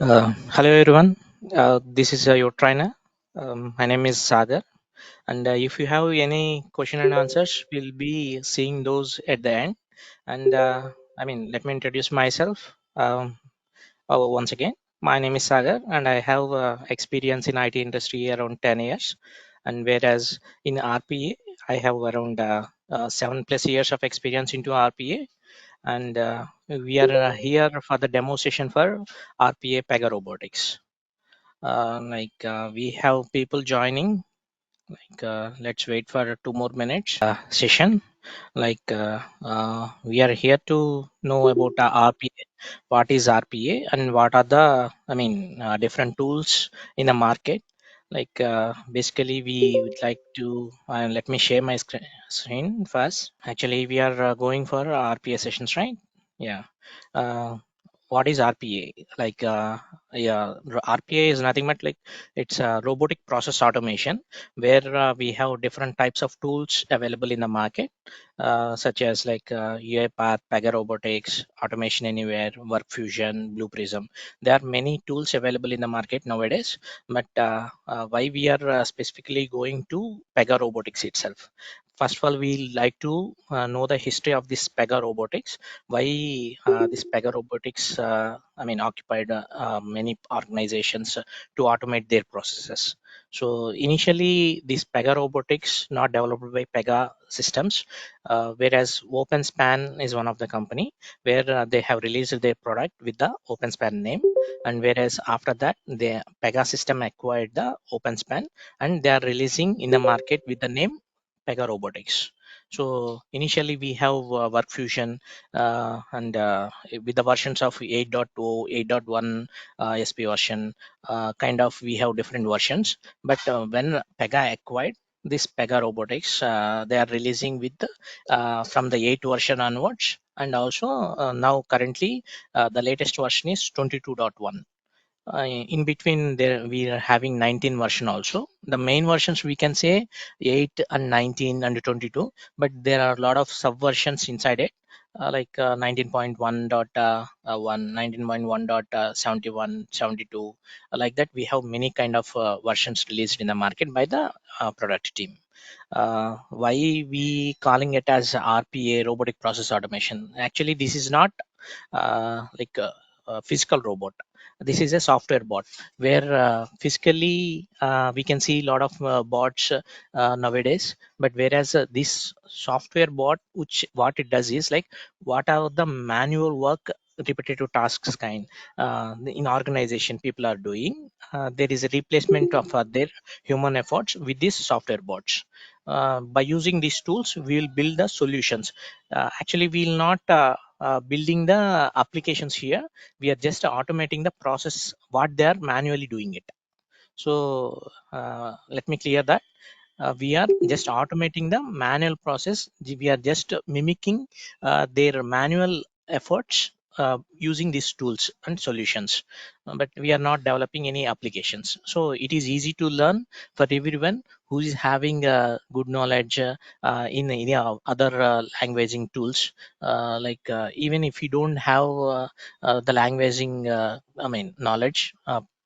Hello everyone. This is your trainer. My name is Sagar, and if you have any question and answers, we'll be seeing those at the end. And let me introduce myself. Once again, my name is Sagar, and I have experience in IT industry around 10 years. And whereas in RPA, I have around 7+ years of experience into RPA, and we are here for the demo session for RPA Pega Robotics. We have people joining. Let's wait for 2 more minutes session. We are here to know about RPA. What is RPA and what are the different tools in the market. Basically, we would like to let me share my screen first. Actually, we are going for RPA sessions, right? Yeah. Uh, what is RPA? RPA is nothing but like it's a robotic process automation where we have different types of tools available in the market, such as UiPath, Pega Robotics, Automation Anywhere, Work Fusion, Blue Prism. There are many tools available in the market nowadays, but why we are specifically going to Pega Robotics itself? First of all, we like to know the history of this Pega Robotics. Why this Pega Robotics? Occupied many organizations to automate their processes. So initially, this Pega Robotics not developed by Pega Systems, whereas OpenSpan is one of the company where they have released their product with the OpenSpan name, and whereas after that, the Pega system acquired the OpenSpan, and they are releasing in the market with the name Pega Robotics. So initially we have Work Fusion and with the versions of 8.2, 8.1 SP version, kind of we have different versions. But when Pega acquired this Pega Robotics, they are releasing with from the 8 version onwards, and also now currently the latest version is 22.1. In between there we are having 19 version also. The main versions we can say 8 and 19 and 22, but there are a lot of subversions inside it, 19.1.1, 19.1.71, 72. Like that we have many kind of versions released in the market by the product team. Why we calling it as RPA, robotic process automation? Actually this is not a physical robot. This is a software bot where physically we can see a lot of bots nowadays, but whereas this software bot, which what it does is like what are the manual work, repetitive tasks kind in organization people are doing, there is a replacement of their human efforts with these software bots. By using these tools we will build the solutions. Actually we will not building the applications here. We are just automating the process what they are manually doing it. So let me clear that. We are just automating the manual process. We are just mimicking their manual efforts using these tools and solutions. But we are not developing any applications. So it is easy to learn for everyone who is having good knowledge in any other languaging tools. Even if you don't have the languaging, knowledge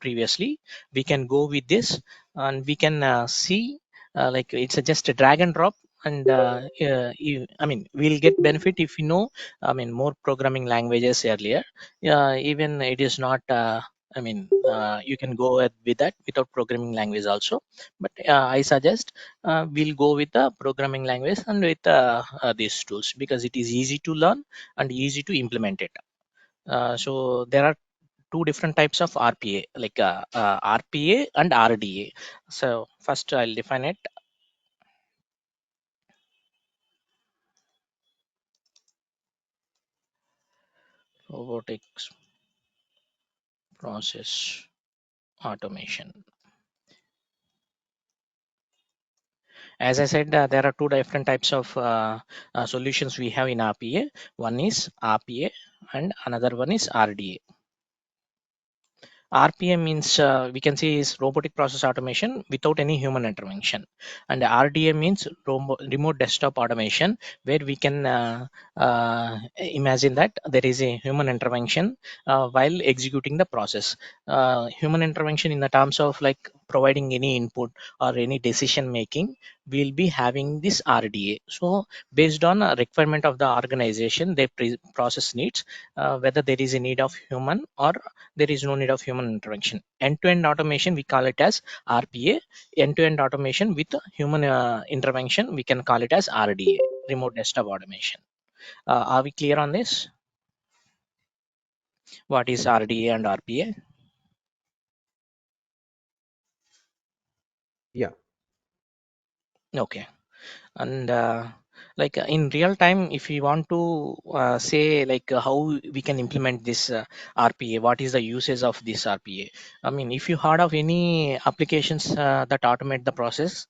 previously, we can go with this and we can see it's just a drag and drop, and we'll get benefit if you know more programming languages earlier. Even it is not you can go with that without programming language also, but I suggest we'll go with the programming language and with these tools because it is easy to learn and easy to implement it. So there are two different types of RPA, RPA and RDA. So first I'll define it. Robotics process automation. As I said, there are two different types of solutions we have in RPA. One is RPA and another one is RDA. RPA means we can see is robotic process automation without any human intervention, and RDA means remote desktop automation, where we can imagine that there is a human intervention while executing the process. Human intervention in the terms of like providing any input or any decision making, we'll be having this RDA. So based on a requirement of the organization, their process needs, whether there is a need of human or there is no need of human intervention. End-to-end automation, we call it as RPA. End-to-end automation with human intervention, we can call it as RDA, remote desktop automation. Are we clear on this? What is RDA and RPA? Yeah. Okay. And like in real time, if we want to say like how we can implement this RPA, what is the uses of this RPA? I mean, if you heard of any applications that automate the process,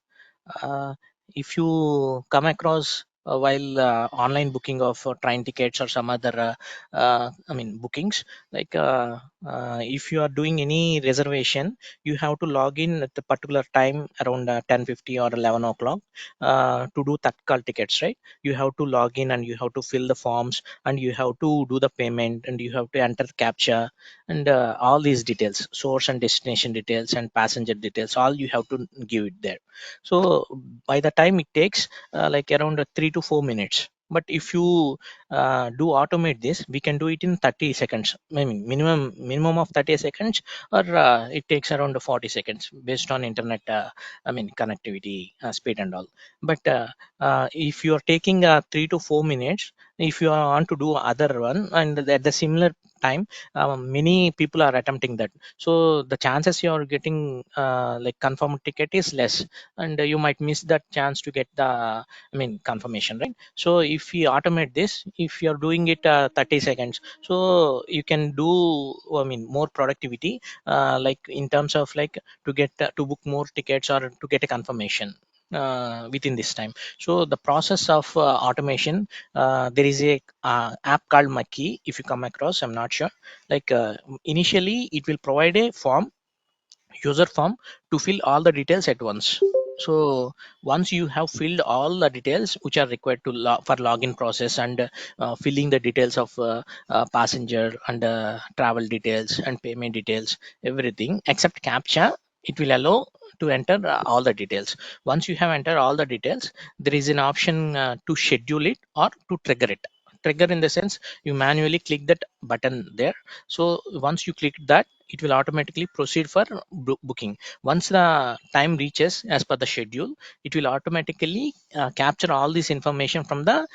uh, if you come across while online booking of train tickets or some other I mean bookings, like if you are doing any reservation, you have to log in at the particular time around 10:50 or 11 o'clock to do tactical tickets, right? You have to log in and you have to fill the forms and you have to do the payment and you have to enter the captcha and all these details, source and destination details and passenger details, all you have to give it there. So by the time it takes like around 3 to 4 minutes. But if you do automate this, we can do it in 30 seconds. I mean, minimum of 30 seconds, or it takes around 40 seconds based on internet. I mean, connectivity speed and all. But if you are taking 3 to 4 minutes, if you want to do other one and at the similar time, many people are attempting that. So the chances you are getting like confirmed ticket is less, and you might miss that chance to get the I mean confirmation, right? So if we automate this, if you are doing it 30 seconds, so you can do I mean more productivity, like in terms of like to get to book more tickets or to get a confirmation within this time. So the process of automation, there is a app called Maki. If you come across, I'm not sure, like initially it will provide a form, user form, to fill all the details at once. So once you have filled all the details which are required to for login process and filling the details of passenger and travel details and payment details, everything except captcha, it will allow to enter all the details. Once you have entered all the details, there is an option to schedule it or to trigger it. Trigger in the sense you manually click that button there. So once you click that, it will automatically proceed for booking. Once the time reaches as per the schedule, it will automatically capture all this information from the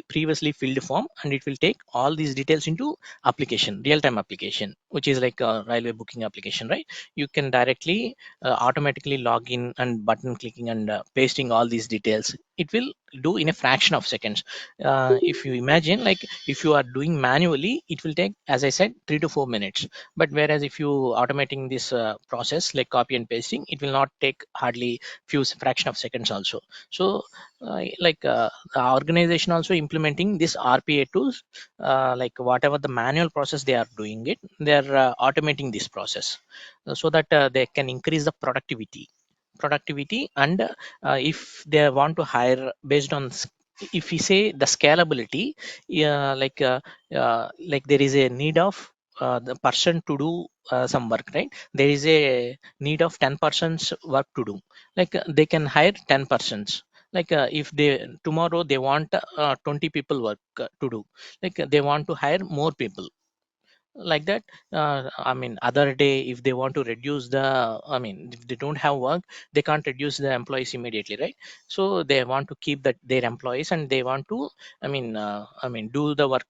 previously filled form, and it will take all these details into application, real-time application, which is like a railway booking application, right? You can directly automatically log in and button clicking and pasting all these details. It will do in a fraction of seconds. If you imagine, like if you are doing manually, it will take, as I said, 3 to 4 minutes. But whereas if you automating this process like copy and pasting, it will not take hardly few fraction of seconds also. So like the organization also implementing this RPA tools, like whatever the manual process they are doing it, they are automating this process so that they can increase the productivity. And if they want to hire based on if we say the scalability, yeah, like there is a need of the person to do some work, right? There is a need of 10 persons work to do, like they can hire 10 persons. Like if they tomorrow they want 20 people work to do, like they want to hire more people, like that. I mean other day if they want to reduce the, I mean if they don't have work, they can't reduce the employees immediately, right? So they want to keep that their employees, and they want to I mean do the work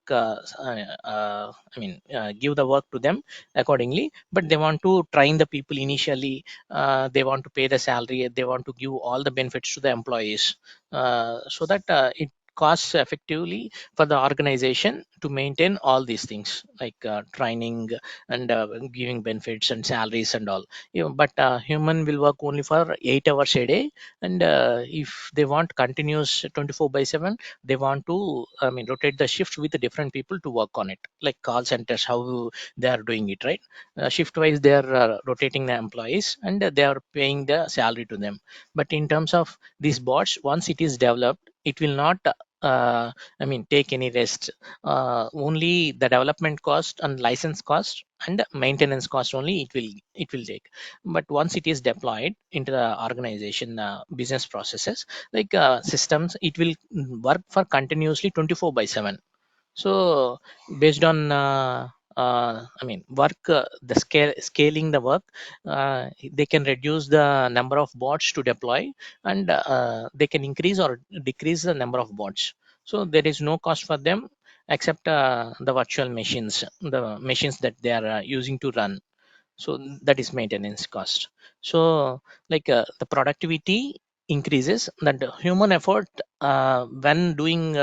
give the work to them accordingly. But they want to train the people initially, they want to pay the salary, they want to give all the benefits to the employees, so that it cost effectively for the organization to maintain all these things like training and giving benefits and salaries and all. But human will work only for 8 hours a day, and if they want continuous 24 by 7, they want to, I mean, rotate the shift with the different people to work on it, like call centers, how they are doing it, right? Shift wise they are rotating the employees, and they are paying the salary to them. But in terms of these bots, once it is developed, it will not I mean take any rest. Only the development cost and license cost and maintenance cost only it will take. But once it is deployed into the organization business processes, like systems, it will work for continuously 24 by 7. So based on I mean work, the scaling the work, they can reduce the number of bots to deploy, and they can increase or decrease the number of bots. So there is no cost for them except the virtual machines, the machines that they are using to run. So that is maintenance cost. So like the productivity increases, that the human effort, when doing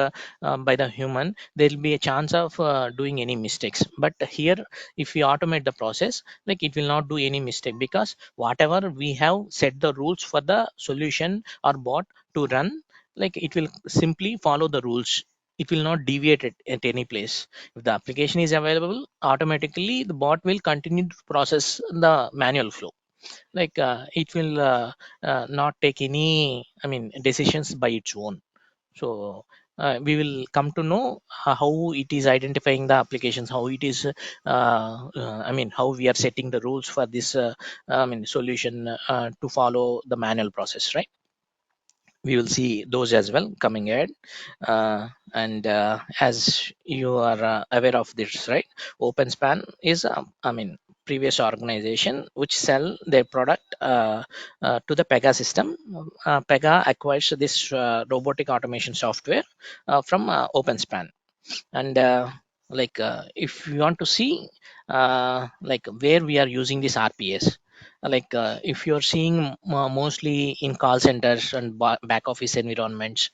by the human, there will be a chance of doing any mistakes. But here, if we automate the process, like it will not do any mistake, because whatever we have set the rules for the solution or bot to run, like it will simply follow the rules. It will not deviate at any place. If the application is available, automatically the bot will continue to process the manual flow. Like it will not take any, I mean, decisions by its own. So we will come to know how it is identifying the applications, how it is, I mean, how we are setting the rules for this, I mean, solution to follow the manual process, right? We will see those as well coming ahead. And as you are aware of this, right? OpenSpan is, I mean, previous organization which sell their product to the Pega system. Pega acquires this robotic automation software from OpenSpan. And like if you want to see like where we are using this RPS, like if you're seeing mostly in call centers and back office environments,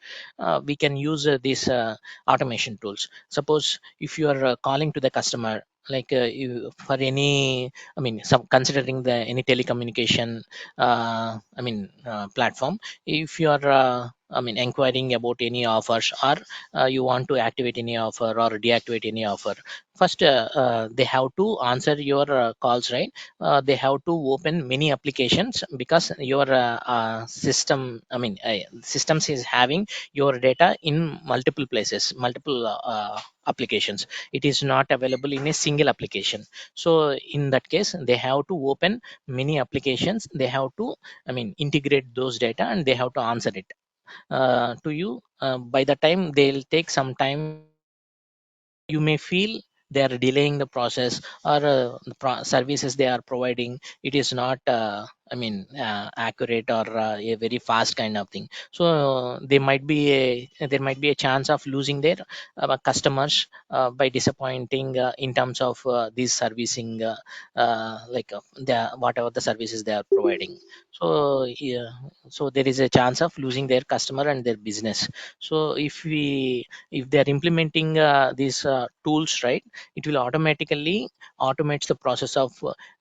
we can use these automation tools. Suppose if you are calling to the customer, like for any, I mean, some considering the any telecommunication I mean platform, if you are I mean inquiring about any offers, or you want to activate any offer or deactivate any offer, first they have to answer your calls, right? They have to open many applications, because your system, I mean systems is having your data in multiple places, multiple applications. It is not available in a single application. So in that case, they have to open many applications, they have to, I mean, integrate those data, and they have to answer it to you. By the time, they'll take some time, you may feel they are delaying the process, or the services they are providing, it is not accurate, or a very fast kind of thing. So there might be a chance of losing their customers by disappointing in terms of these servicing, the whatever the services they are providing. So yeah, so there is a chance of losing their customer and their business. So if they are implementing these tools, right, it will automatically automates the process of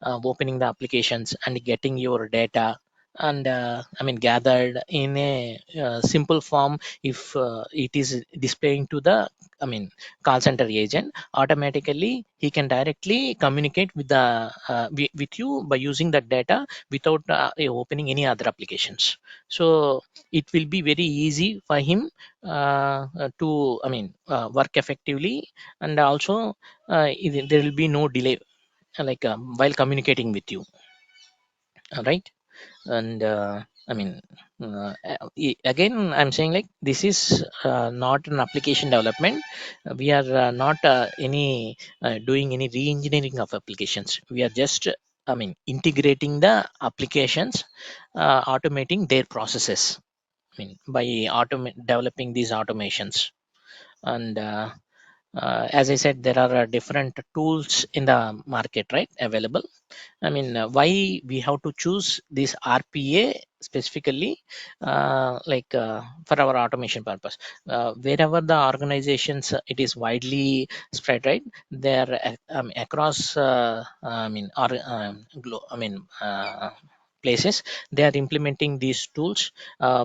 opening the applications and getting your data, and I mean gathered in a simple form. If it is displaying to the, I mean, call center agent, automatically he can directly communicate with the with you by using that data without opening any other applications. So it will be very easy for him to, I mean, work effectively. And also there will be no delay, like while communicating with you, right? And I mean, again I'm saying, like, this is not an application development. We are not any doing any re-engineering of applications. We are just, I mean, integrating the applications, automating their processes, I mean, by developing these automations. And as I said, there are different tools in the market, right, available. I mean, why we have to choose this RPA specifically for our automation purpose. Wherever the organizations it is widely spread, right? They're across or places, they are implementing these tools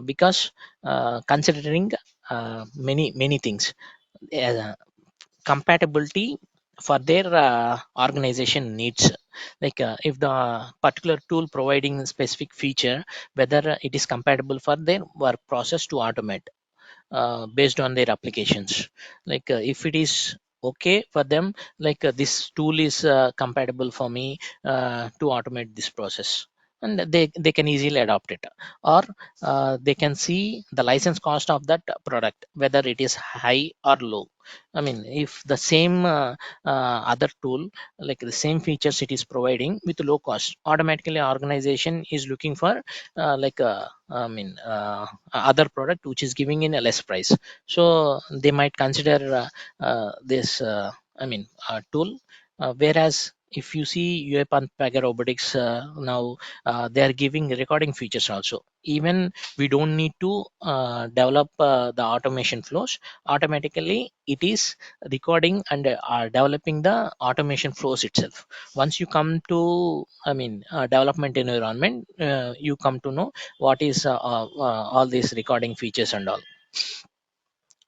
because considering many things, uh, compatibility for their organization needs. If the particular tool providing specific feature, whether it is compatible for their work process to automate based on their applications. If it is okay for them, this tool is compatible for me to automate this process, and they can easily adopt it. Or they can see the license cost of that product, whether it is high or low. If the same other tool, like the same features it is providing with low cost, automatically organization is looking for other product which is giving in a less price. So they might consider this tool. Whereas if you see UAP and Pega Robotics, now they are giving recording features also. Even we don't need to develop the automation flows. Automatically it is recording and developing the automation flows itself. Once you come to development environment, you come to know what is all these recording features and all.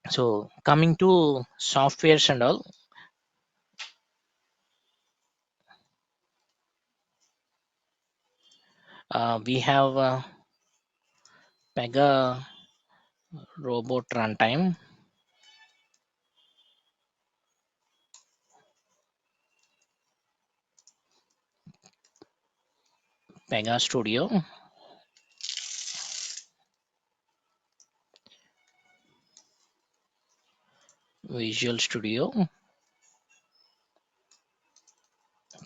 So coming to softwares and all, we have Pega Robot Runtime, Pega Studio, Visual Studio,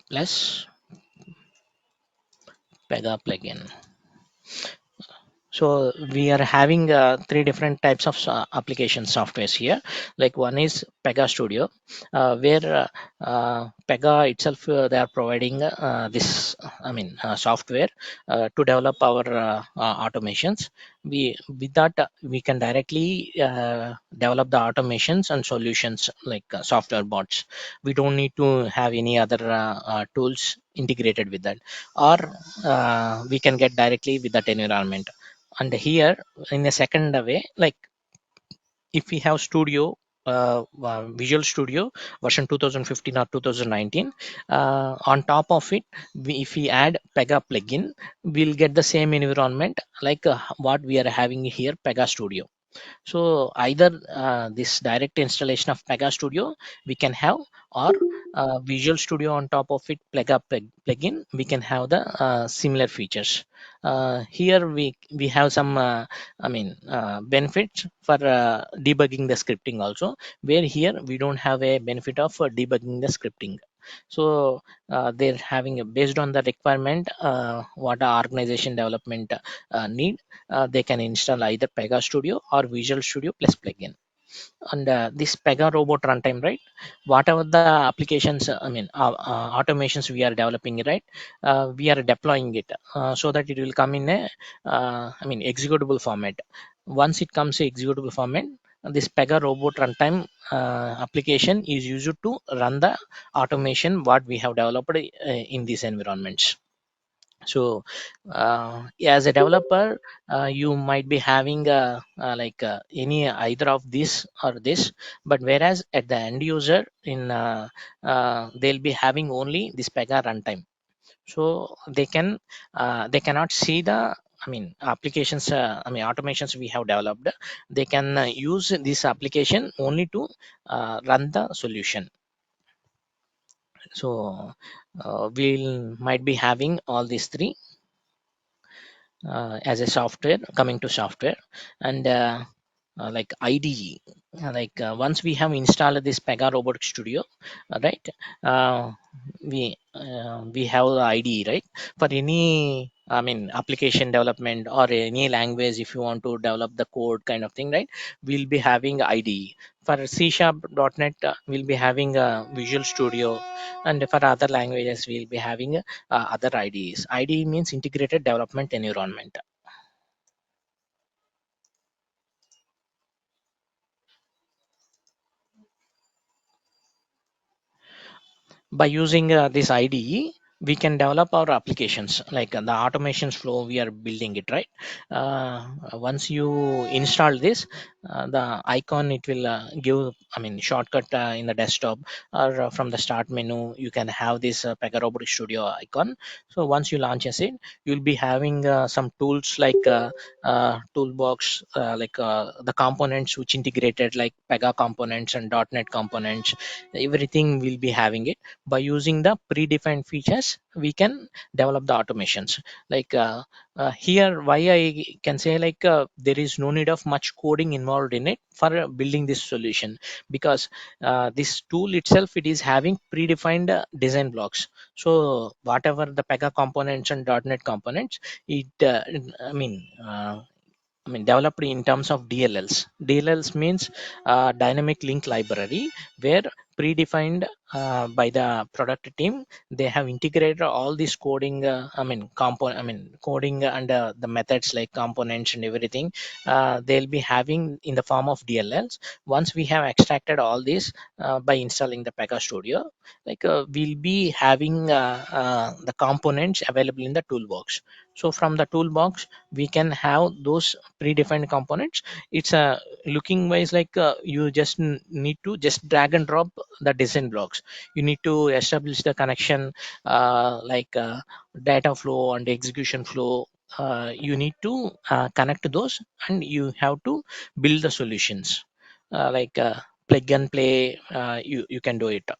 plus Pega plugin. So we are having three different types of application softwares here. Like one is Pega Studio, where Pega itself they are providing this software to develop our automations. We with that we can directly develop the automations and solutions like software bots. We don't need to have any other tools integrated with that, or we can get directly with that environment. And here in a second way, like if we have studio, Visual Studio version 2015 or 2019, on top of it, if we add Pega plugin, we'll get the same environment like what we are having here, Pega Studio. So either this direct installation of Pega Studio we can have, or Visual Studio on top of it, plugin, we can have the similar features. Here we have some benefits for debugging the scripting also, where here we don't have a benefit of debugging the scripting. So they're having based on the requirement what the organization development need, they can install either Pega Studio or Visual Studio plus plugin. And this Pega Robot runtime, right? Whatever the applications, automations we are developing, right? We are deploying it so that it will come in a, executable format. Once it comes to executable format, this Pega Robot runtime application is used to run the automation what we have developed in these environments. So as a developer, you might be having any either of this or this, but whereas at the end user in they'll be having only this Pega runtime. So they cannot see the applications, automations we have developed. They can use this application only to run the solution. So we'll might be having all these three as a software. Coming to software, and like IDE, once we have installed this Pega Robot Studio, right? We have the IDE, right? For any application development or any language, if you want to develop the code kind of thing, right? We'll be having IDE. For C Sharp .NET, we'll be having Visual Studio, and for other languages, we'll be having other IDEs. IDE means integrated development environment. by using this IDE, we can develop our applications like the automations flow we are building it, right? Once you install this, the icon it will give, I mean, shortcut in the desktop, or from the start menu, you can have this Pega Robotics Studio icon. So once you launch it, you'll be having some tools like toolbox, the components which integrated like Pega components and .NET components, everything will be having it. By using the predefined features, we can develop the automations. like here why I can say there is no need of much coding involved in it for building this solution, because this tool itself, it is having predefined design blocks. So whatever the Pega components and .NET components, it I mean, developed in terms of DLLs. DLLs means dynamic link library, where predefined by the product team, they have integrated all this coding. Coding and the methods like components and everything. They'll be having in the form of DLLs. Once we have extracted all this by installing the Pega Studio, we'll be having the components available in the toolbox. So from the toolbox, we can have those predefined components. It's a looking wise you just need to just drag and drop the design blocks. You need to establish the connection, data flow and execution flow. You need to connect those, and you have to build the solutions, plug and play. You can do it.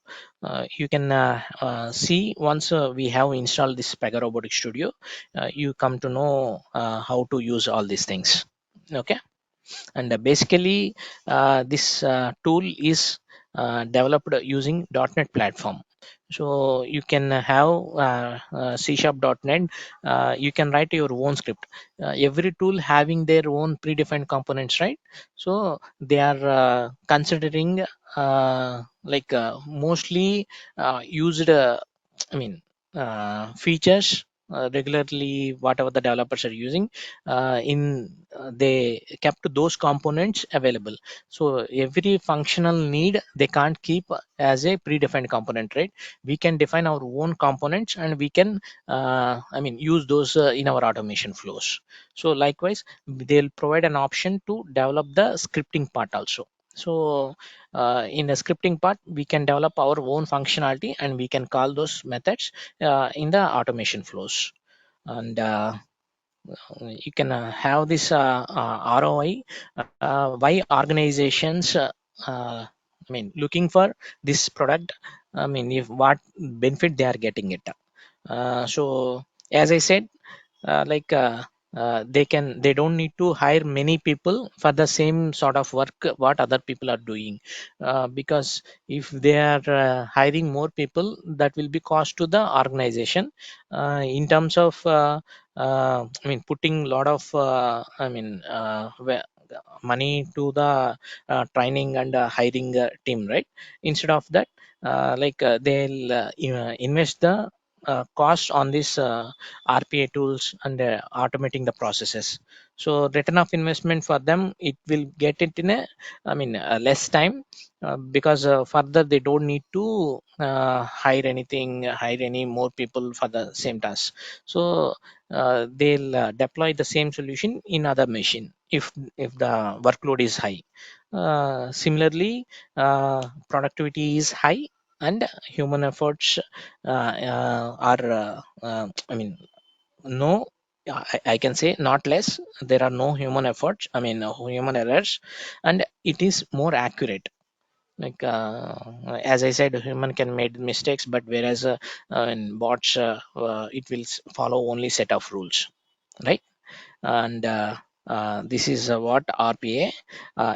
You can see once we have installed this Pega Robotics Studio, you come to know how to use all these things. Okay. And basically this tool is developed using .NET platform. So you can have C# .NET. You can write your own script. Every tool having their own predefined components, right? So they are considering mostly used I mean features regularly, whatever the developers are using they kept those components available. So every functional need they can't keep as a predefined component, right? We can define our own components, and we can use those in our automation flows. So likewise, they'll provide an option to develop the scripting part also. So in the scripting part, we can develop our own functionality, and we can call those methods in the automation flows. And you can have this ROI. Why organizations looking for this product? I mean, if what benefit they are getting it. So as I said, they don't need to hire many people for the same sort of work what other people are doing, because if they are hiring more people, that will be cost to the organization in terms of putting a lot of money to the training and hiring team, right? Instead of that, they'll invest the cost on this RPA tools and automating the processes. So return of investment for them, it will get it in a less time, because further they don't need to hire any more people for the same task. So they'll deploy the same solution in other machine if the workload is high. Similarly, productivity is high, and human efforts are no, I can say not less. There are no human efforts, human errors, and it is more accurate. As I said, human can make mistakes, but whereas in bots, it will follow only set of rules, right? And this is what RPA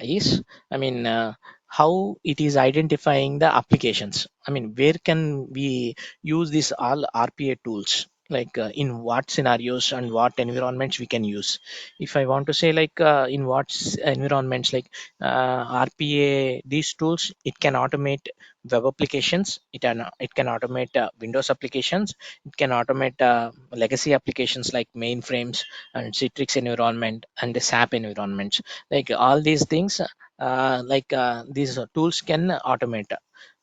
is. I mean, how it is identifying the applications. I mean, where can we use these all RPA tools? In what scenarios and what environments we can use. If I want to say in what environments, RPA, these tools, it can automate web applications. It can automate Windows applications. It can automate legacy applications like mainframes and Citrix environment and the SAP environments. All these things, these tools can automate.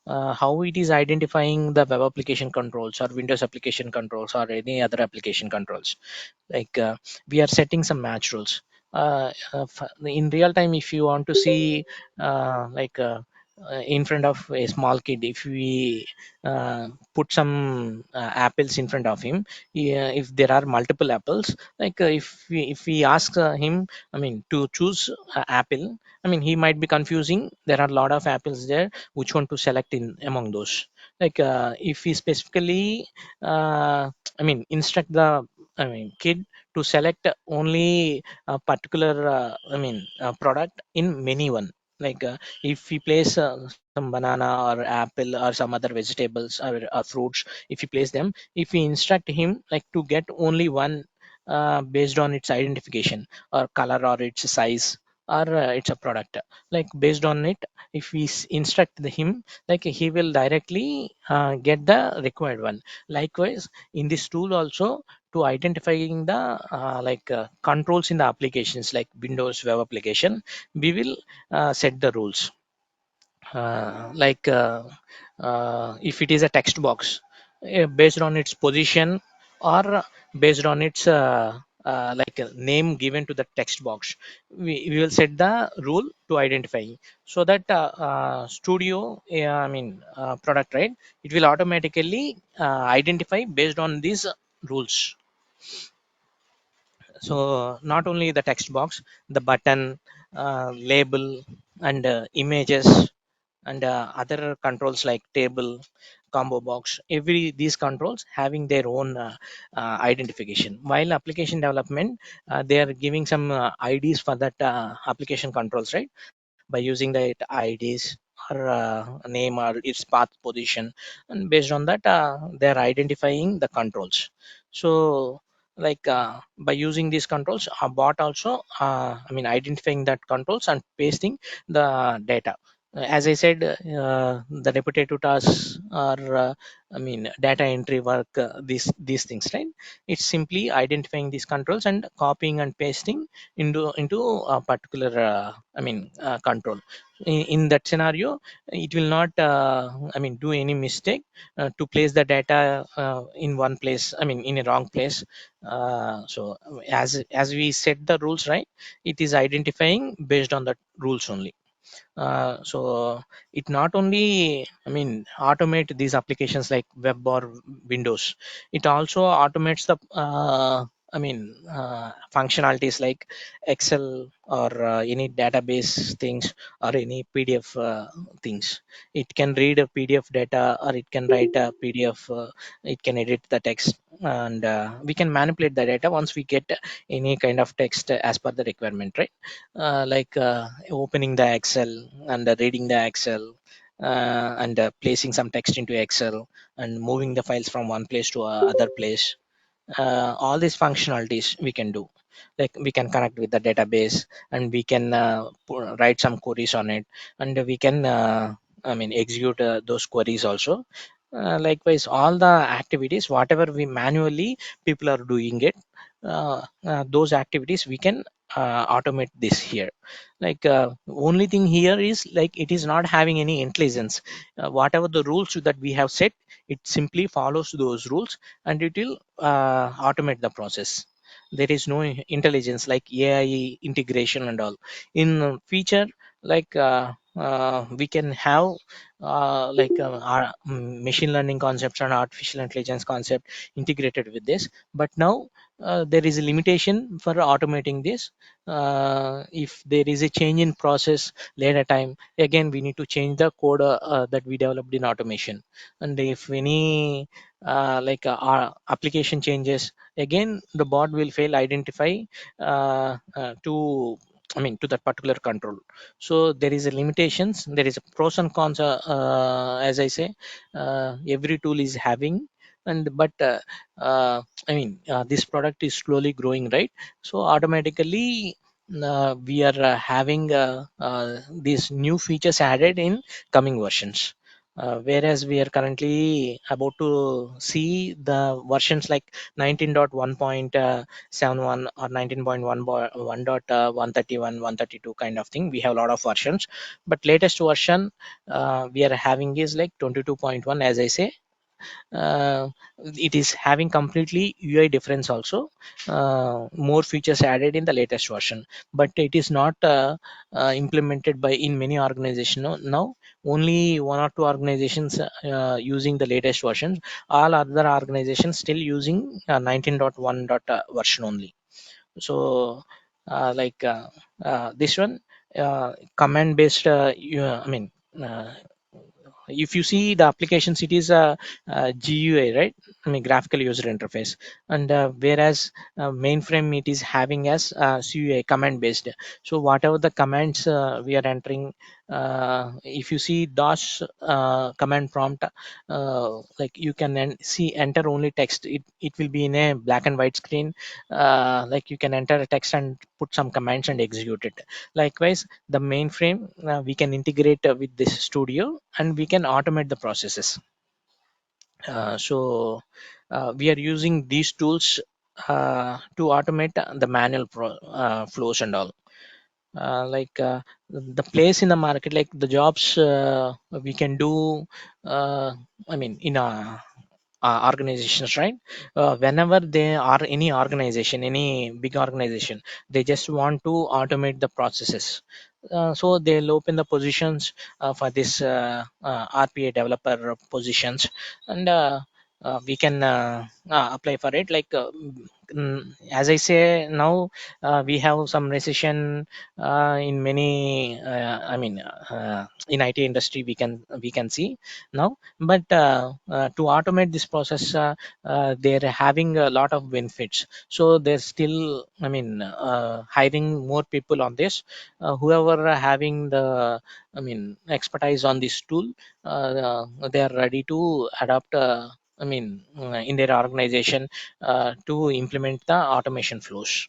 how it is identifying the web application controls or Windows application controls or any other application controls. Like we are setting some match rules. In real time, if you want to see in front of a small kid, if we put some apples in front of him, if there are multiple apples, like if we ask him, I mean, to choose apple, I mean, he might be confusing. There are a lot of apples there. Which one to select in among those? Like if we specifically, I mean, instruct the, I mean, kid to select only a particular, product in many one. Like if we place some banana or apple or some other vegetables or fruits, if we place them, if we instruct him like to get only one based on its identification or color or its size or it's a product, like based on it, if we instruct him, like he will directly get the required one. Likewise, in this tool also, to identifying the controls in the applications like Windows web application, we will set the rules. If it is a text box, based on its position or based on its name given to the text box, we will set the rule to identify, so that studio, product, right, it will automatically identify based on these rules. So not only the text box, the button, label, and images, and other controls like table, combo box, every these controls having their own identification. While application development, they are giving some IDs for that application controls, right, by using the IDs or name or its path position, and based on that they are identifying the controls. So like by using these controls, a bot also identifying that controls and pasting the data. As I said, the repetitive tasks or data entry work, these things, right, it's simply identifying these controls and copying and pasting into a particular control. In that scenario, it will not do any mistake to place the data in one place, I mean in a wrong place. So as we set the rules, right, it is identifying based on the rules only. So it not only, I mean, automate these applications like web or Windows, it also automates the functionalities like Excel or any database things or any PDF things. It can read a PDF data or it can write a PDF. It can edit the text, and we can manipulate the data once we get any kind of text as per the requirement, right? Opening the Excel and reading the Excel, and placing some text into Excel and moving the files from one place to other place. All these functionalities we can do. Like we can connect with the database, and we can write some queries on it, and we can execute those queries also. Likewise, all the activities whatever we manually people are doing it, those activities we can automate this here. Only thing here is like it is not having any intelligence. Whatever the rules that we have set, it simply follows those rules, and it will automate the process. There is no intelligence like AI integration and all in feature. We can have our machine learning concepts and artificial intelligence concept integrated with this, but now there is a limitation for automating this. If there is a change in process later time, again we need to change the code that we developed in automation. And if any our application changes, again the bot will fail identify to, I mean, to that particular control. So there is a limitations, there is a pros and cons, as I say, every tool is having. And but this product is slowly growing, right? So automatically we are having these new features added in coming versions. whereas we are currently about to see the versions like 19.1.71 or 19.1.1.131 132 kind of thing. We have a lot of versions, but latest version we are having is like 22.1, as I say. uh, it is having completely UI difference also, more features added in the latest version, but it is not implemented by in many organizations now. Only one or two organizations using the latest versions. All other organizations still using 19.1 version only. So like this one, command based, I mean, uh, if you see the applications, it is a GUI, right? I mean, graphical user interface. And whereas mainframe, it is having as CUI, command based. So whatever the commands we are entering, if you see DOS command prompt, like you can see enter only text. It will be in a black and white screen. Like you can enter a text and put some commands and execute it. Likewise, the mainframe, we can integrate with this studio, and we can automate the processes. So we are using these tools to automate the manual flows and all. Like the place in the market, like the jobs we can do, uh, I mean, in a organizations, right? Whenever they are any organization, any big organization, they just want to automate the processes. So they'll open the positions for this RPA developer positions, and we can apply for it. Like as I say now, we have some recession in many, I mean, in IT industry, we can see now. But to automate this process, they're having a lot of benefits. So they're still, I mean, hiring more people on this. Whoever are having the, I mean, expertise on this tool, they are ready to adopt. I mean, in their organization, to implement the automation flows.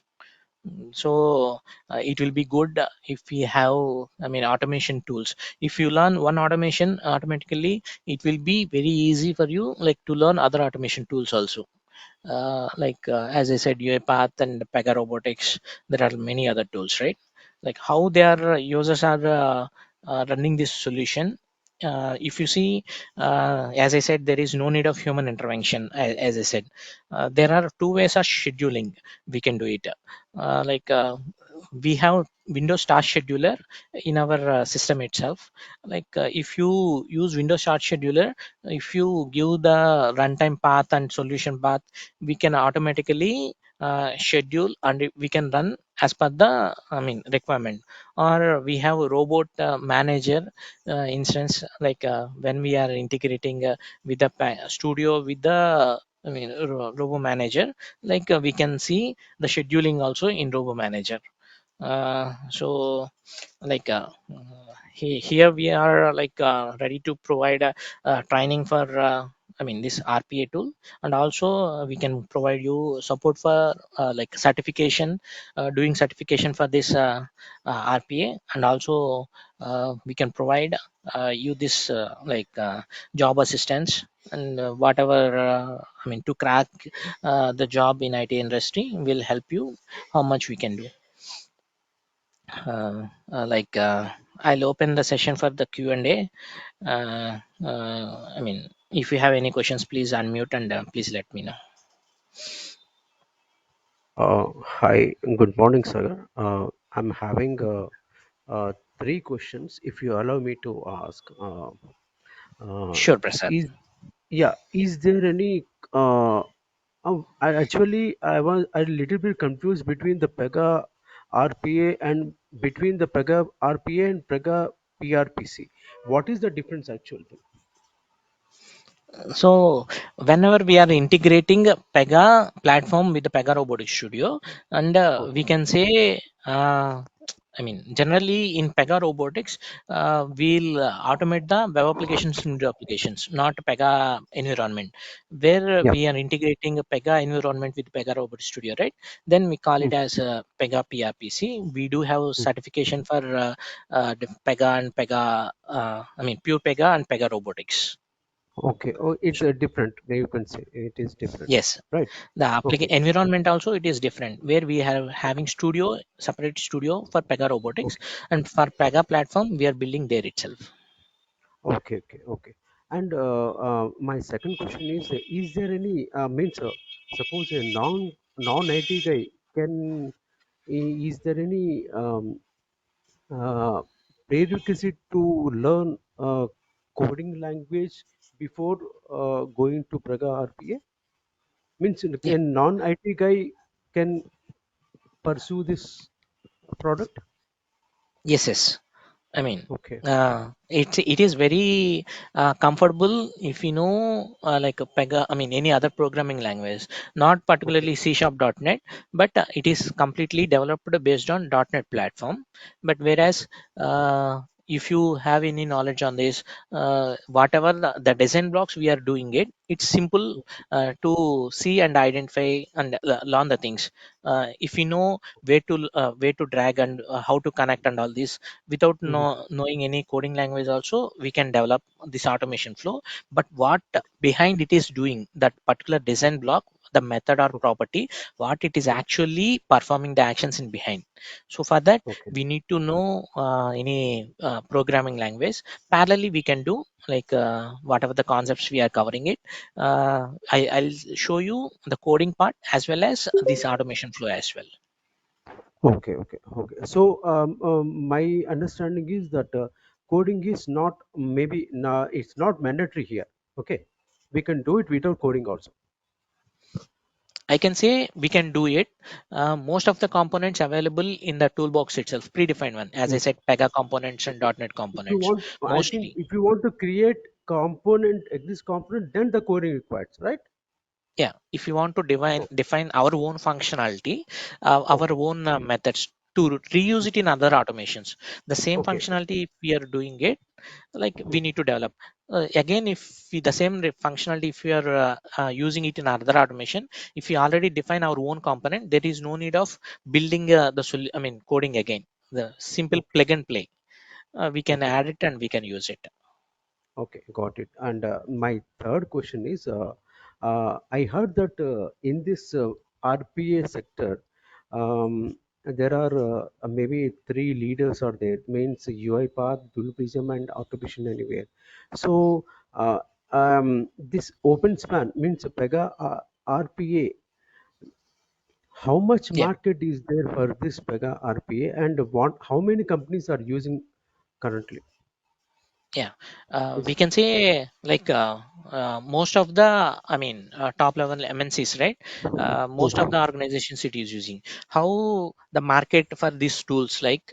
So it will be good if we have, I mean, automation tools. If you learn one automation, automatically it will be very easy for you, like, to learn other automation tools also. Like as I said, UiPath and Pega Robotics. There are many other tools, right? Like how their users are running this solution. If you see, as I said, there is no need of human intervention. As I said, there are two ways of scheduling. We can do it. Like we have Windows Task Scheduler in our system itself. Like if you use Windows Task Scheduler, if you give the runtime path and solution path, we can automatically schedule, and we can run as per the, I mean, requirement. Or we have a robot manager instance, like when we are integrating with the studio with the, I mean, robo manager, like we can see the scheduling also in robo manager. So like here we are, like ready to provide training for, I mean, this RPA tool. And also we can provide you support for like certification, doing certification for this RPA. And also we can provide you this like job assistance, and whatever, I mean, to crack the job in IT industry, will help you how much we can do. Like I'll open the session for the Q&A. I mean, if you have any questions, please unmute, and please let me know. Hi, good morning, sir. I'm having three questions, if you allow me to ask. Uh, Sure, Prasad. is is there any? I was a little bit confused between the Pega RPA and between the Pega RPA and Pega PRPC. What is the difference actually? So whenever we are integrating a Pega platform with the Pega Robotics Studio, and we Okay. can say, uh, I mean, generally in Pega Robotics, we'll automate the web applications into applications, not Pega environment, where Yeah. we are integrating a Pega environment with Pega Robot Studio, right? Then we call it Mm, as Pega PRPC. We do have mm. certification for the Pega and Pega, I mean, pure Pega and Pega Robotics. Okay. Oh, it's different. You can say it is different, Yes, right? the Okay. environment also it is different, where we have having studio, separate studio for Pega Robotics, Okay. and for Pega platform we are building there itself. Okay. Okay. Okay. And my second question is there any means suppose a non IT guy can is there any uh, prerequisite to learn coding language before going to Praga RPA? Means Yeah. a non-IT guy can pursue this product? Yes, yes. I mean, Okay, it is very comfortable if you know like a Pega. I mean, any other programming language, not okay. particularly C Sharp.NET, but it is completely developed based on .NET platform. But Okay. whereas if you have any knowledge on this, whatever the design blocks we are doing it, it's simple to see and identify and learn the things. If you know where to drag and how to connect and all this without Mhm. knowing any coding language also we can develop this automation flow, but what behind it is doing that particular design block, the method or property, what it is Mhm. actually performing the actions in behind. So for that Okay. we need to know any programming language. Parallelly we can do like whatever the concepts we are covering it. I'll show you the coding part as well as this automation flow as well. Okay. Okay. Okay. So my understanding is that coding is not maybe it's not mandatory here. Okay, we can do it without coding also. I can say we can do it. Most of the components available in the toolbox itself, predefined one. As I Mm. said, Pega components and .NET If you components. want, I think Mostly, if you want to create component, this component, then the coding required, right? yeah. If you want to Oh, define our own functionality, our okay. own methods to reuse it in other automations, the same Okay. functionality if we are doing it, like we Mm. need to develop again if we, the same functionality if we are using it in another automation, if we already define our own component, there is no need of building I mean coding again. The simple Okay. plug and play, we can Okay. add it and we can use it. Okay, got it. And my third question is, I heard that in this RPA sector, there are maybe three leaders are there, means UiPath, Dual and Automation Anywhere. So this open span means Pega RPA. How much Yeah. market is there for this Pega RPA, and what? How many companies are using currently? Yeah, we This. can say like most of the, I mean, top level MNCs, right? Most of the Mhm. organizations it is using. How the market for these tools, like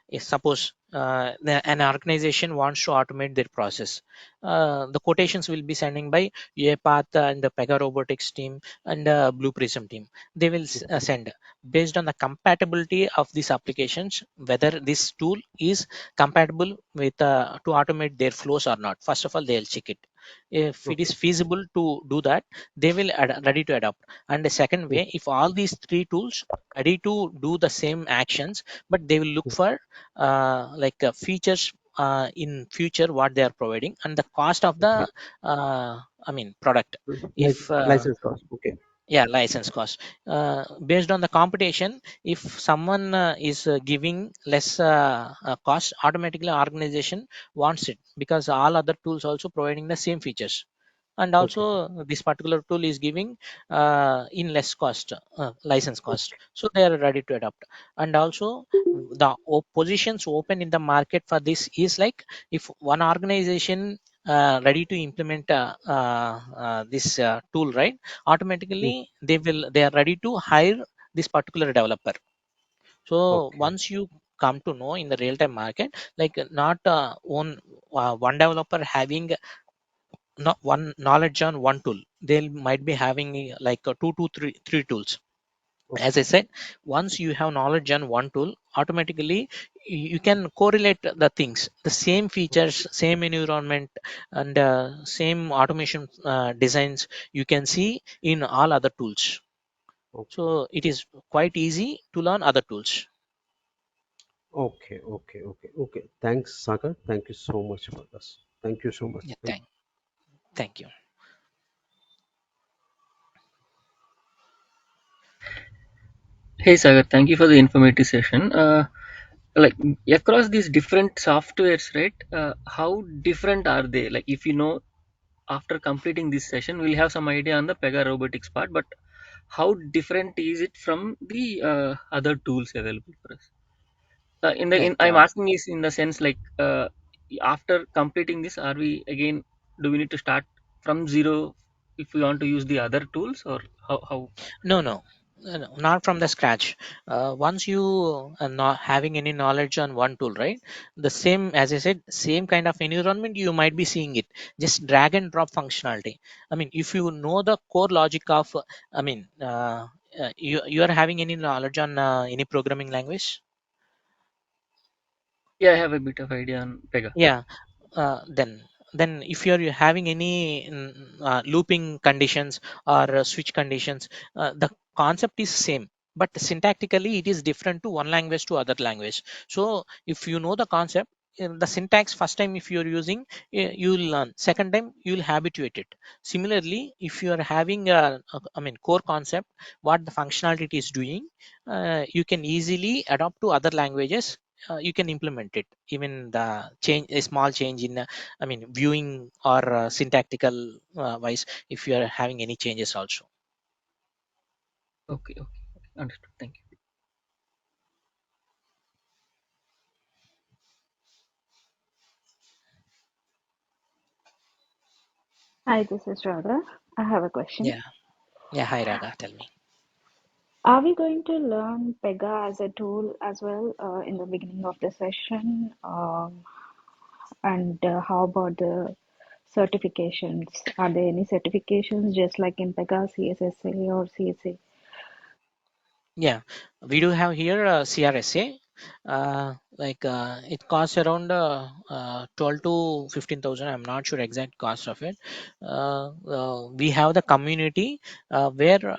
if suppose an organization wants to automate their process, the quotations will be sending by UiPath and the Pega Robotics team and Blue Prism team. They will send based on the compatibility of these applications, whether this tool is compatible with to automate their flows or not. First of all they'll check it. If it is Okay. feasible to do that, they will ready to adopt. And the second Mm, way, if all these three tools ready to do the same actions, but they will look mm. for like features in future what they are providing and the cost of the Okay. I mean product. If License cost. Okay. yeah, license cost based on the competition, if someone is giving less cost, automatically organization wants it because all other tools also providing the same features, and Okay. also this particular tool is giving in less cost, license cost, Okay. so they are ready to adopt. And also the positions open in the market for this is like if one organization ready to implement this tool, right, Mm. automatically they are ready to hire this particular developer. So Okay. once you come to know in the real time market, like not one developer having not one knowledge on one tool, they might be having like two to three tools. As I Okay. said, once you have knowledge on one tool, automatically you can correlate the things, the same features, same environment, and same automation designs you can see in all other tools. So Okay. it is quite easy to learn other tools. Okay. Okay. Okay. Okay. Thanks, Sagar. Thank you so much for this. Thank you so much. Yeah, Thank thank you. Hey Sagar, thank you for the informative session. Like across these different softwares, right? How different are they? Like if you know, after completing this session, we'll have some idea on the Pega Robotics part. But how different is it from the other tools available for us? Like I'm asking is in the sense like after completing this, are we again? Do we need to start from zero if we want to use the other tools, or how? No, no, no, not from the scratch. Once you are not having any knowledge on one tool, right? The same, as I said, same kind of environment, you might be seeing it. Just drag and drop functionality. I mean, if you know the core logic of, I mean, you are having any knowledge on any programming language? Yeah, I have a bit of idea on Pega. Yeah, then if you're having any looping conditions or switch conditions, the concept is same, but syntactically it is different to one language to other language. So if you know the concept, the syntax first time if you're using, you'll learn, second time you'll habituate it. Similarly, if you are having I mean core concept, what the functionality it is doing, you can easily adopt to other languages. You can implement it, even the change, a small change in I mean viewing or syntactical wise, if you are having any changes also. Okay, okay, okay. Understood. Thank you. Hi, this is Radha. I have a question. Yeah, yeah, hi Raga, tell me. Are we going to learn Pega as a tool as well in the beginning of the session? And how about the certifications? Are there any certifications just like in Pega, CSSA or CSA? Yeah, we do have here CRSA. It costs around 12 to 15,000. I'm not sure exact cost of it. We have the community where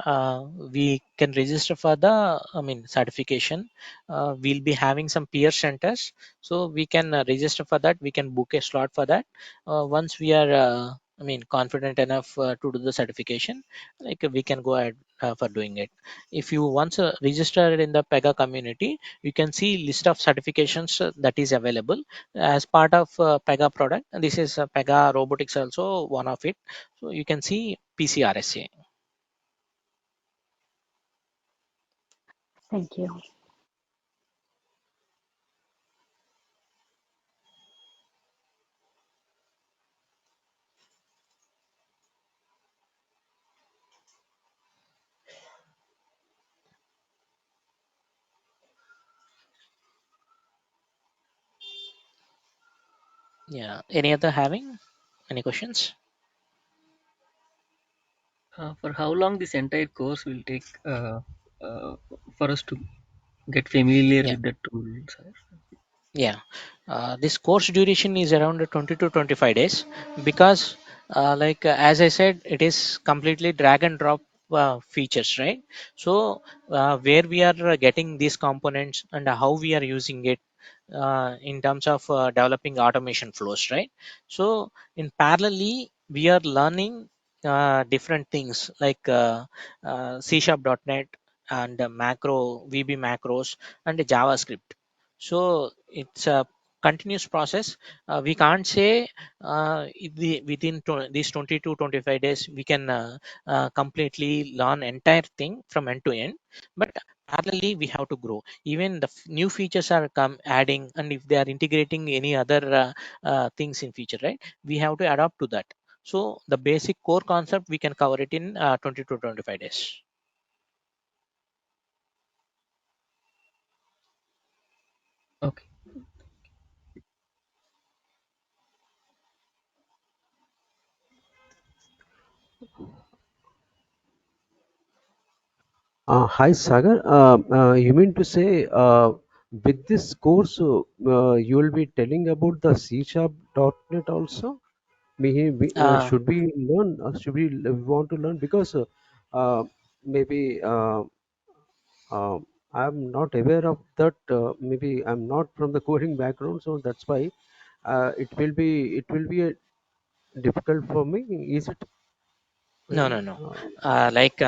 we can register for the, I mean, certification. We'll be having some peer centers, so we can register for that. We can book a slot for that. Once we are, I mean, confident enough to do the certification, like we can go ahead for doing it. If you once registered in the Pega community, you can see list of certifications that is available as part of Pega product. And this is Pega Robotics also one of it. So you can see PCRSA. Thank you. Yeah, any other having any questions? For how long this entire course will take uh, for us to get familiar Yeah, with the tool, sir? yeah. This course duration is around 20 to 25 days, because as I said, it is completely drag and drop features, right? So where we are getting these components and how we are using it in terms of developing automation flows, right? So in parallelly we are learning different things like C sharp.net and macro VB macros and JavaScript. So it's a continuous process. We can't say within these 20 to 25 days we can completely learn entire thing from end to end, but parallelly we have to grow. Even the new features are come adding, and if they are integrating any other things in future, right, we have to adapt to that. So the basic core concept we can cover it in 20 to 25 days. Okay. Hi Sagar, you mean to say with this course you will be telling about the C Sharp .NET also? Uh, Should we learn? Should we want to learn? Because maybe I'm not aware of that. Maybe I'm not from the coding background, so that's why it will be difficult for me. Is it? no, no, no. Like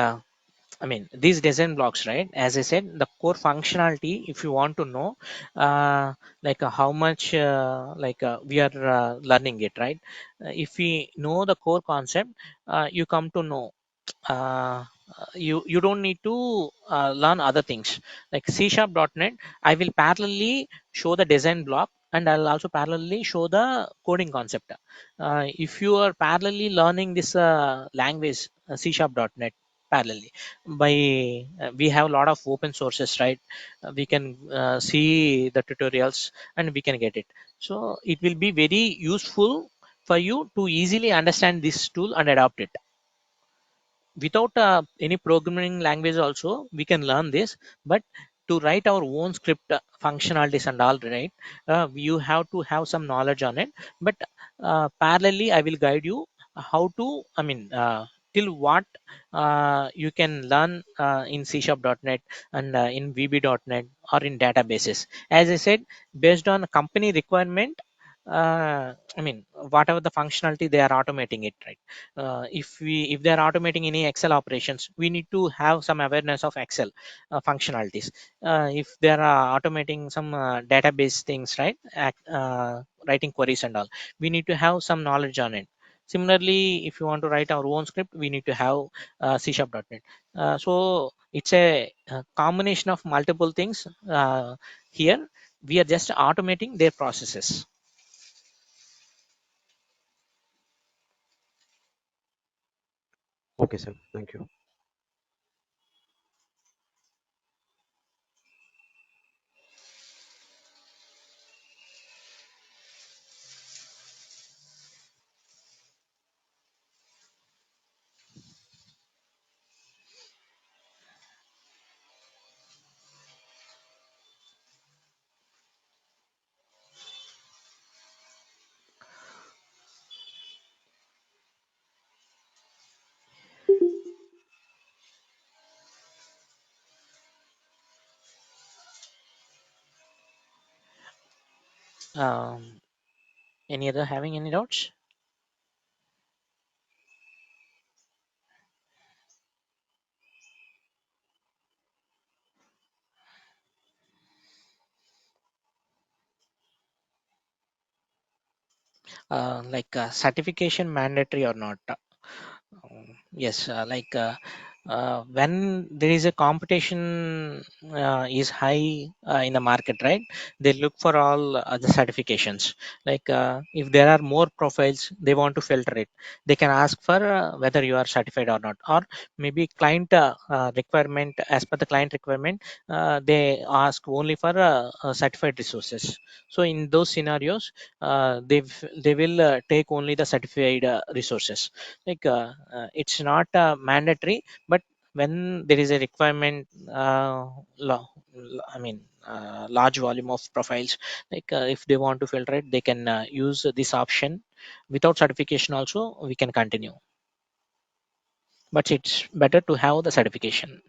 I mean, these design blocks, right? As I said, the core functionality, if you want to know, like how much, we are learning it, right? If we know the core concept, you come to know. You don't need to learn other things like C Sharp.net. I will parallelly show the design block, and I'll also parallelly show the coding concept. If you are parallelly learning this language, C Sharp.net parallelly, by we have a lot of open sources, right? We can see the tutorials and we can get it. So it will be very useful for you to easily understand this tool and adopt it without any programming language also. We can learn this, but to write our own script functionalities and all, right? You have to have some knowledge on it, but parallelly I will guide you how to, I mean, till what you can learn in C Sharp.net and in VB.net or in databases. As I said, based on company requirement, I mean, whatever the functionality they are automating it, right? If they are automating any Excel operations, we need to have some awareness of Excel functionalities. If they are automating some database things, right? Writing queries and all, we need to have some knowledge on it. Similarly, if you want to write our own script, we need to have C Sharp.net. So it's a combination of multiple things. Here we are just automating their processes. Okay, sir. Thank you. Um, any other having any doubts? Certification mandatory or not? Yes, when there is a competition is high in the market, right? They look for all the certifications. If there are more profiles, they want to filter it. They can ask for whether you are certified or not, or maybe client requirement. As per the client requirement, they ask only for certified resources. So in those scenarios, they will take only the certified resources. It's not mandatory, but when there is a requirement, I mean, large volume of profiles, if they want to filter it, they can use this option. Without certification also we can continue, but it's better to have the certification.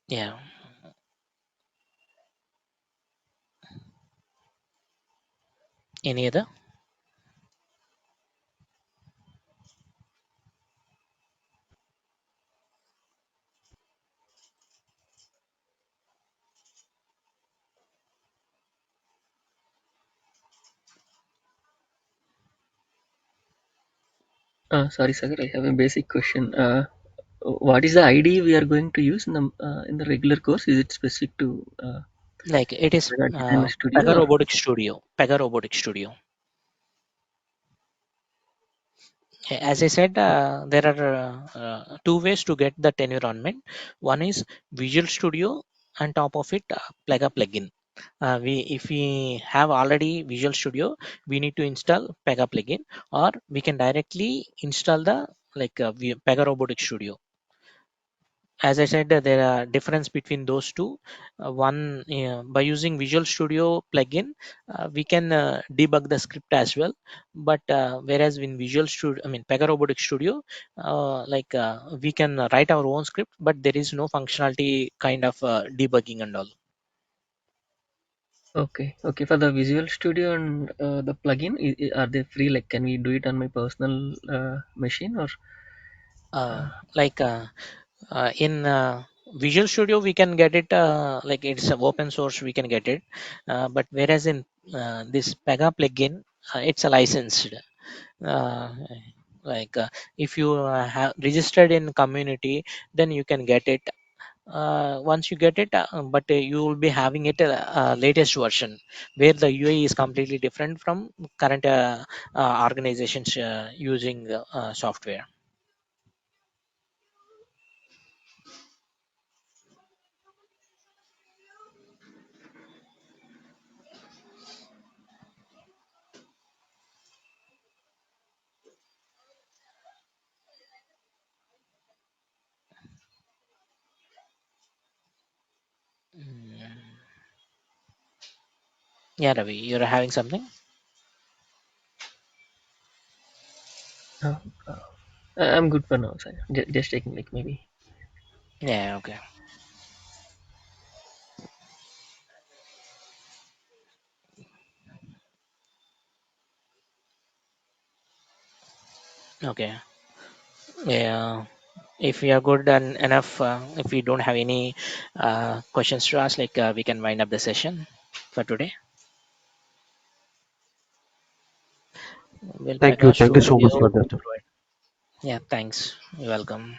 Yeah. Any other? Sorry, Sagar, I have a basic question. what is the IDE we are going to use in the regular course? Is it specific to Like it is Pega Designer Studio Pega or? Robotics Studio. Pega Robotics Studio. As I said, there are two ways to get that environment. One is Visual Studio, and top of it, Pega plugin. If we have already Visual Studio, we need to install Pega plugin, or we can directly install the Pega Robotics Studio. As I said, there are difference between those two. One, by using Visual Studio plugin, we can debug the script as well. But whereas in Visual Studio, I mean Pega Robotics Studio, we can write our own script, but there is no functionality kind of debugging and all. Okay, okay. For the Visual Studio and the plugin, are they free? Like, can we do it on my personal machine or? Uh, Uh, like in Visual Studio, we can get it like it's a open source. We can get it, but whereas in this Pega plugin, it's a licensed. uh, if you have registered in community, then you can get it. Once you get it, but you will be having it latest version, where the UI is completely different from current organizations using software. Mm. Yeah, Ravi, you're having something. uh, I'm good for now, sir. Just taking like maybe. Yeah, okay. Okay. Yeah, if we are good and enough, if we don't have any questions to ask, we can wind up the session for today. Will Thank you. Pega Thank you so much Studio for that. provide? Yeah, thanks. You're welcome.